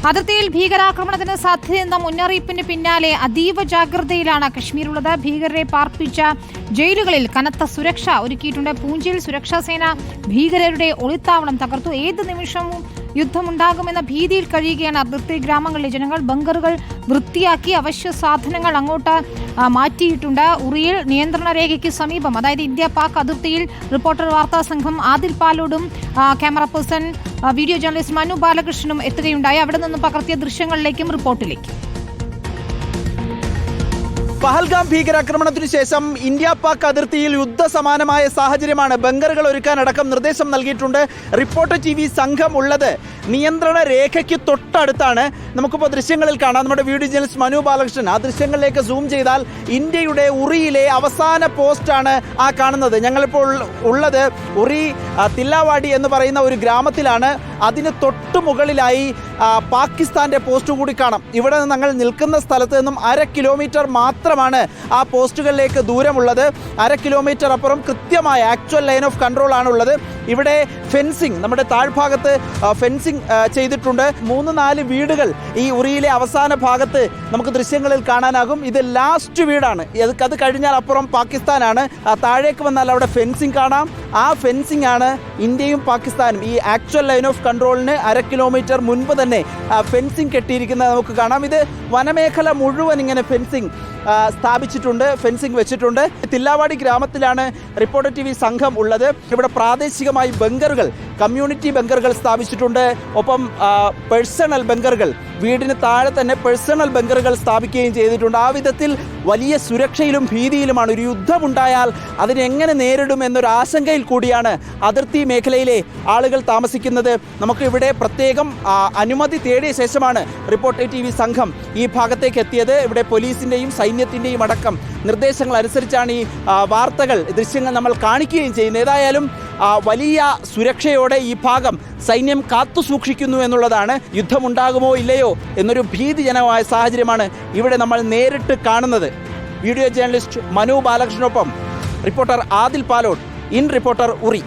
അതിർത്തിയിൽ ഭീകരാക്രമണത്തിന് സാധ്യതയെന്ന മുന്നറിയിപ്പിന് പിന്നാലെ അതീവ ജാഗ്രതയിലാണ് കശ്മീരുള്ളത്. ഭീകരരെ പാർപ്പിച്ച ജയിലുകളിൽ കനത്ത സുരക്ഷ ഒരുക്കിയിട്ടുണ്ട്. പൂഞ്ചിൽ സുരക്ഷാ സേന ഭീകരരുടെ ഒളിത്താവളം തകർത്തു. ഏത് നിമിഷവും യുദ്ധമുണ്ടാകുമെന്ന ഭീതിയിൽ കഴിയുകയാണ് അതിർത്തി ഗ്രാമങ്ങളിലെ ജനങ്ങൾ. ബങ്കറുകൾ വൃത്തിയാക്കി അവശ്യ സാധനങ്ങൾ അങ്ങോട്ട് മാറ്റിയിട്ടുണ്ട്. ഉറിയിൽ നിയന്ത്രണ രേഖയ്ക്ക് സമീപം, അതായത് ഇന്ത്യ പാക് അതിർത്തിയിൽ റിപ്പോർട്ടർ വാർത്താ സംഘം ആദിൽ പാലോടും camera person video journalist Manu ബാലകൃഷ്ണനും എത്തുകയുണ്ടായി. അവിടെ നിന്ന് പകർത്തിയ ദൃശ്യങ്ങളിലേക്കും റിപ്പോർട്ടിലേക്കും. പഹൽഗാം ഭീകരാക്രമണത്തിനു ശേഷം ഇന്ത്യ പാക് അതിർത്തിയിൽ യുദ്ധസമാനമായ സാഹചര്യമാണ്. ബങ്കറുകൾ ഒരുക്കാനടക്കം നിർദ്ദേശം നൽകിയിട്ടുണ്ട്. റിപ്പോർട്ടർ TV സംഘം ഉള്ളത് നിയന്ത്രണ രേഖയ്ക്ക് തൊട്ടടുത്താണ്. നമുക്കിപ്പോൾ ദൃശ്യങ്ങളിൽ കാണാം. നമ്മുടെ വീഡിയോ ജേർണലിസ്റ്റ് മനു ബാലകൃഷ്ണൻ ആ ദൃശ്യങ്ങളിലേക്ക് സൂം ചെയ്താൽ ഇന്ത്യയുടെ ഉറിയിലെ അവസാന പോസ്റ്റാണ് ആ കാണുന്നത്. ഞങ്ങളിപ്പോൾ ഉള്ളത് ഉറി തില്ലാവാടി എന്ന് പറയുന്ന ഒരു ഗ്രാമത്തിലാണ്. അതിന് തൊട്ടു മുകളിലായി പാകിസ്ഥാന്റെ പോസ്റ്റ് കൂടി കാണാം. ഇവിടെ നിന്ന് ഞങ്ങൾ നിൽക്കുന്ന സ്ഥലത്ത് നിന്നും 1/2 കിലോമീറ്റർ മാത്രമാണ് ആ പോസ്റ്റുകളിലേക്ക് ദൂരമുള്ളത്. 1/2 കിലോമീറ്റർ അപ്പുറം കൃത്യമായ ആക്ച്വൽ ലൈൻ ഓഫ് കൺട്രോൾ ആണുള്ളത്. ഇവിടെ ഫെൻസിങ്, നമ്മുടെ താഴ്ഭാഗത്ത് ഫെൻസിങ് ചെയ്തിട്ടുണ്ട്. 3-4 വീടുകൾ ഈ ഉറിയിലെ അവസാന ഭാഗത്ത് നമുക്ക് ദൃശ്യങ്ങളിൽ കാണാനാകും. ഇത് ലാസ്റ്റ് വീടാണ്. അത് കഴിഞ്ഞാൽ അപ്പുറം പാകിസ്ഥാനാണ്. താഴേക്ക് വന്നാൽ അവിടെ ഫെൻസിങ് കാണാം. ആ ഫെൻസിങ് ആണ് ഇന്ത്യയും പാകിസ്ഥാനും ഈ ആക്ച്വൽ ലൈൻ ഓഫ് കൺട്രോളിന് 1/2 കിലോമീറ്റർ മുൻപ് തന്നെ ഫെൻസിങ് കെട്ടിയിരിക്കുന്നത് നമുക്ക് കാണാം. ഇത് വനമേഖല മുഴുവൻ ഇങ്ങനെ ഫെൻസിങ് സ്ഥാപിച്ചിട്ടുണ്ട്, ഫെൻസിങ് വെച്ചിട്ടുണ്ട്. തില്ലാവാടി ഗ്രാമത്തിലാണ് റിപ്പോർട്ടർ TV സംഘം ഉള്ളത്. ഇവിടെ പ്രാദേശികമായി ബങ്കറുകൾ, കമ്മ്യൂണിറ്റി ബങ്കറുകൾ സ്ഥാപിച്ചിട്ടുണ്ട്. ഒപ്പം പേഴ്സണൽ ബങ്കറുകൾ, വീടിന് താഴെ തന്നെ പേഴ്സണൽ ബങ്കറുകൾ സ്ഥാപിക്കുകയും ചെയ്തിട്ടുണ്ട്. ആ വിധത്തിൽ വലിയ സുരക്ഷയിലും ഭീതിയിലുമാണ്. ഒരു യുദ്ധമുണ്ടായാൽ അതിനെങ്ങനെ നേരിടും എന്നൊരു ആശങ്കയിൽ കൂടിയാണ് അതിർത്തി മേഖലയിലെ ആളുകൾ താമസിക്കുന്നത്. നമുക്ക് ഇവിടെ പ്രത്യേകം അനുമതി തേടിയ ശേഷമാണ് റിപ്പോർട്ടർ TV സംഘം ഈ ഭാഗത്തേക്ക് എത്തിയത്. ഇവിടെ പോലീസിൻ്റെയും സൈന്യത്തിൻ്റെയും അടക്കം നിർദ്ദേശങ്ങൾ അനുസരിച്ചാണ് ഈ വാർത്തകൾ, ദൃശ്യങ്ങൾ നമ്മൾ കാണിക്കുകയും ചെയ്യുന്നത്. ഏതായാലും വലിയ സുരക്ഷയോടെ ഈ ഭാഗം സൈന്യം കാത്തു സൂക്ഷിക്കുന്നു എന്നുള്ളതാണ്. യുദ്ധമുണ്ടാകുമോ ഇല്ലയോ എന്നൊരു ഭീതിജനകമായ സാഹചര്യമാണ് ഇവിടെ നമ്മൾ നേരിട്ട് കാണുന്നത്. വീഡിയോ ജേർണലിസ്റ്റ് മനു ബാലകൃഷ്ണനൊപ്പം reporter Adil Palode, in reporter Uri.